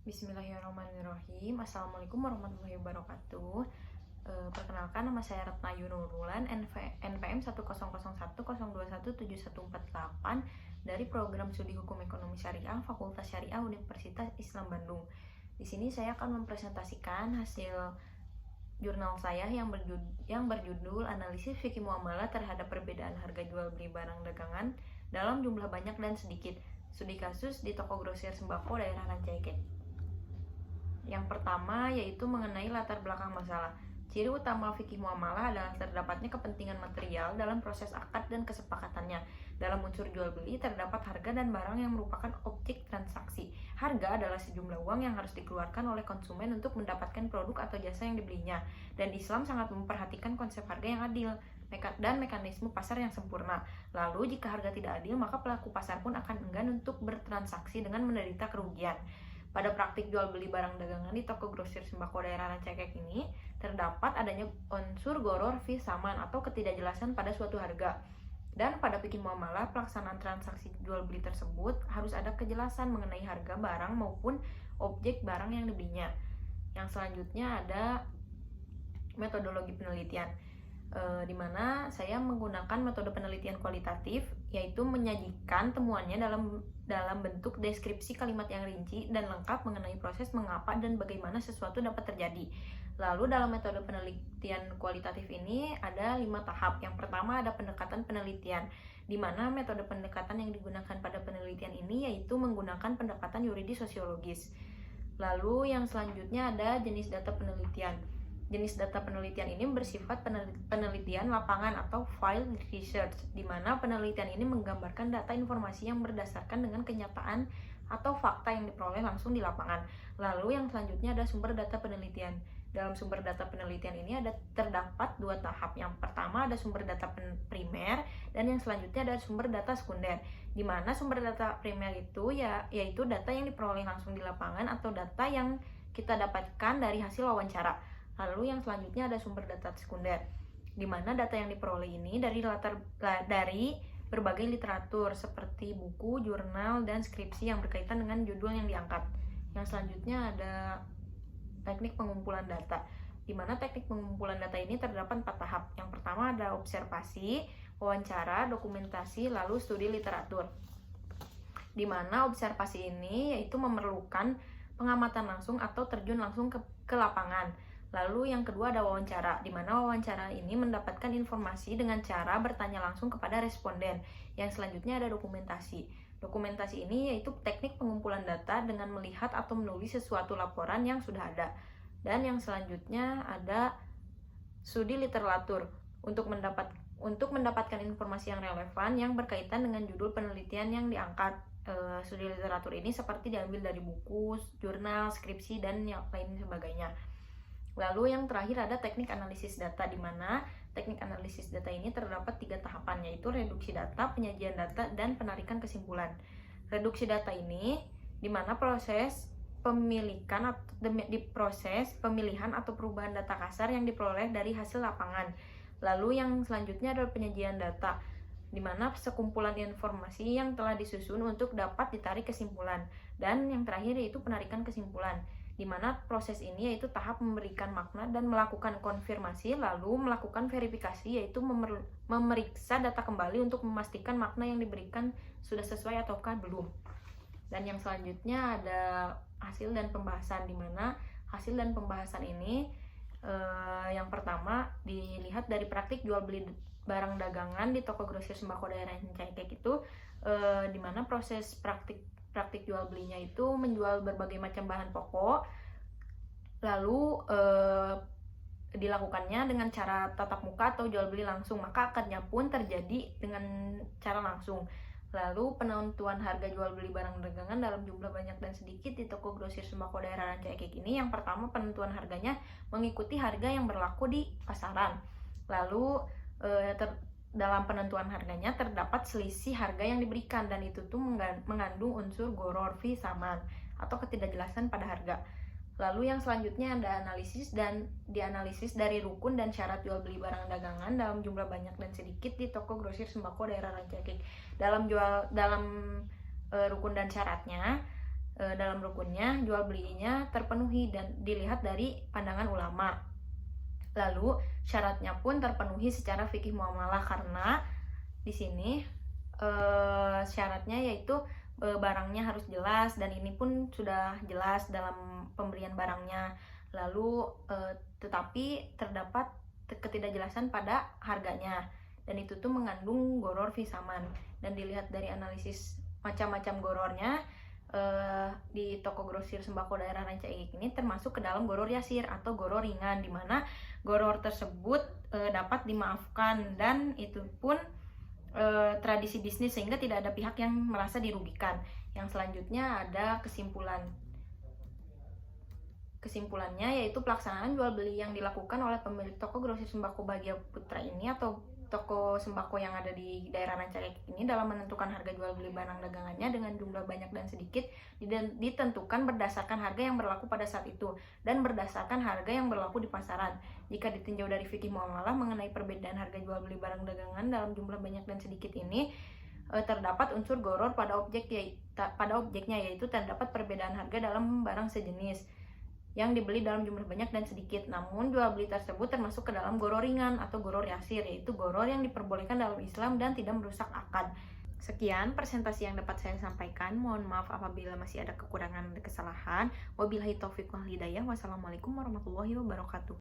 Bismillahirrahmanirrahim. Assalamualaikum warahmatullahi wabarakatuh. Perkenalkan, nama saya Retna Yunurulan, NPM 1001021717148 dari Program Studi Hukum Ekonomi Syariah Fakultas Syariah Universitas Islam Bandung. Di sini saya akan mempresentasikan hasil jurnal saya yang berjudul Analisis Fikih Muamalah terhadap perbedaan harga jual beli barang dagangan dalam jumlah banyak dan sedikit. Studi kasus di toko grosir sembako daerah Rancaikek. Yang pertama yaitu mengenai latar belakang masalah. Ciri utama fikih muamalah adalah terdapatnya kepentingan material dalam proses akad dan kesepakatannya. Dalam unsur jual beli terdapat harga dan barang yang merupakan objek transaksi. Harga adalah sejumlah uang yang harus dikeluarkan oleh konsumen untuk mendapatkan produk atau jasa yang dibelinya. Dan Islam sangat memperhatikan konsep harga yang adil dan mekanisme pasar yang sempurna. Lalu jika harga tidak adil, maka pelaku pasar pun akan enggan untuk bertransaksi dengan menderita kerugian. Pada praktik jual beli barang dagangan di toko grosir sembako daerah Rancaikek ini terdapat adanya unsur gharar fi saman atau ketidakjelasan pada suatu harga. Dan pada fikih muamalah, pelaksanaan transaksi jual beli tersebut harus ada kejelasan mengenai harga barang maupun objek barang yang dibelinya. Yang selanjutnya ada metodologi penelitian, di mana saya menggunakan metode penelitian kualitatif, yaitu menyajikan temuannya dalam bentuk deskripsi kalimat yang rinci dan lengkap mengenai proses mengapa dan bagaimana sesuatu dapat terjadi. Lalu dalam metode penelitian kualitatif ini ada 5 tahap. Yang pertama ada pendekatan penelitian, di mana metode pendekatan yang digunakan pada penelitian ini yaitu menggunakan pendekatan yuridis sosiologis. Lalu yang selanjutnya ada jenis data penelitian. Jenis data penelitian ini bersifat penelitian lapangan atau field research, di mana penelitian ini menggambarkan data informasi yang berdasarkan dengan kenyataan atau fakta yang diperoleh langsung di lapangan. Lalu yang selanjutnya ada sumber data penelitian. Dalam sumber data penelitian ini terdapat 2 tahap. Yang pertama ada sumber data primer dan yang selanjutnya ada sumber data sekunder, di mana sumber data primer itu yaitu data yang diperoleh langsung di lapangan atau data yang kita dapatkan dari hasil wawancara. Lalu yang selanjutnya ada sumber data sekunder, di mana data yang diperoleh ini dari berbagai literatur seperti buku, jurnal, dan skripsi yang berkaitan dengan judul yang diangkat. Yang selanjutnya ada teknik pengumpulan data, di mana teknik pengumpulan data ini terdapat 4 tahap. Yang pertama ada observasi, wawancara, dokumentasi, lalu studi literatur. Di mana observasi ini yaitu memerlukan pengamatan langsung atau terjun langsung ke lapangan. Lalu yang kedua ada wawancara, di mana wawancara ini mendapatkan informasi dengan cara bertanya langsung kepada responden. Yang selanjutnya ada dokumentasi. Dokumentasi ini yaitu teknik pengumpulan data dengan melihat atau menulis sesuatu laporan yang sudah ada. Dan yang selanjutnya ada studi literatur untuk mendapatkan informasi yang relevan yang berkaitan dengan judul penelitian yang diangkat. Studi literatur ini seperti diambil dari buku, jurnal, skripsi, dan yang lain sebagainya. Lalu yang terakhir ada teknik analisis data, di mana teknik analisis data ini terdapat 3 tahapan, yaitu reduksi data, penyajian data, dan penarikan kesimpulan. Reduksi data ini di mana proses pemilihan atau perubahan data kasar yang diperoleh dari hasil lapangan. Lalu yang selanjutnya adalah penyajian data, di mana sekumpulan informasi yang telah disusun untuk dapat ditarik kesimpulan. Dan yang terakhir yaitu penarikan kesimpulan, di mana proses ini yaitu tahap memberikan makna dan melakukan konfirmasi, lalu melakukan verifikasi, yaitu memeriksa data kembali untuk memastikan makna yang diberikan sudah sesuai ataukah belum. Dan yang selanjutnya ada hasil dan pembahasan, di mana hasil dan pembahasan ini yang pertama dilihat dari praktik jual beli barang dagangan di toko grosir sembako daerah Rancaikek itu, di mana proses praktik jual belinya itu menjual berbagai macam bahan pokok, lalu dilakukannya dengan cara tatap muka atau jual beli langsung, maka akadnya pun terjadi dengan cara langsung. Lalu penentuan harga jual beli barang dagangan dalam jumlah banyak dan sedikit di toko grosir sembako daerah Rancaikek ini, yang pertama penentuan harganya mengikuti harga yang berlaku di pasaran. Lalu dalam penentuan harganya terdapat selisih harga yang diberikan, dan itu tuh mengandung unsur goror fi saman atau ketidakjelasan pada harga. Lalu yang selanjutnya ada analisis, dan dianalisis dari rukun dan syarat jual beli barang dagangan dalam jumlah banyak dan sedikit di toko grosir sembako daerah Rancaikek. Dalam rukun dan syaratnya, dalam rukunnya jual belinya terpenuhi dan dilihat dari pandangan ulama. Lalu syaratnya pun terpenuhi secara fikih muamalah, karena di sini syaratnya yaitu barangnya harus jelas, dan ini pun sudah jelas dalam pemberian barangnya. Lalu tetapi terdapat ketidakjelasan pada harganya, dan itu tuh mengandung goror fi saman, dan dilihat dari analisis macam-macam gorornya. Di toko grosir sembako daerah Rancaikek ini termasuk ke dalam goror yasir atau goror ringan, di mana goror tersebut dapat dimaafkan, dan itu pun tradisi bisnis sehingga tidak ada pihak yang merasa dirugikan. Yang selanjutnya ada kesimpulannya, yaitu pelaksanaan jual beli yang dilakukan oleh pemilik toko grosir sembako Bahagia Putra ini atau toko sembako yang ada di daerah Rancaikek ini dalam menentukan harga jual beli barang dagangannya dengan jumlah banyak dan sedikit ditentukan berdasarkan harga yang berlaku pada saat itu dan berdasarkan harga yang berlaku di pasaran. Jika ditinjau dari fikih muamalah mengenai perbedaan harga jual beli barang dagangan dalam jumlah banyak dan sedikit ini, terdapat unsur goror pada objeknya, yaitu terdapat perbedaan harga dalam barang sejenis yang dibeli dalam jumlah banyak dan sedikit. Namun jual beli tersebut termasuk ke dalam goror ringan atau goror yasir, yaitu goror yang diperbolehkan dalam Islam dan tidak merusak akad. Sekian presentasi yang dapat saya sampaikan. Mohon maaf apabila masih ada kekurangan dan kesalahan. Wabillahi taufiq wal hidayah. Wassalamualaikum warahmatullahi wabarakatuh.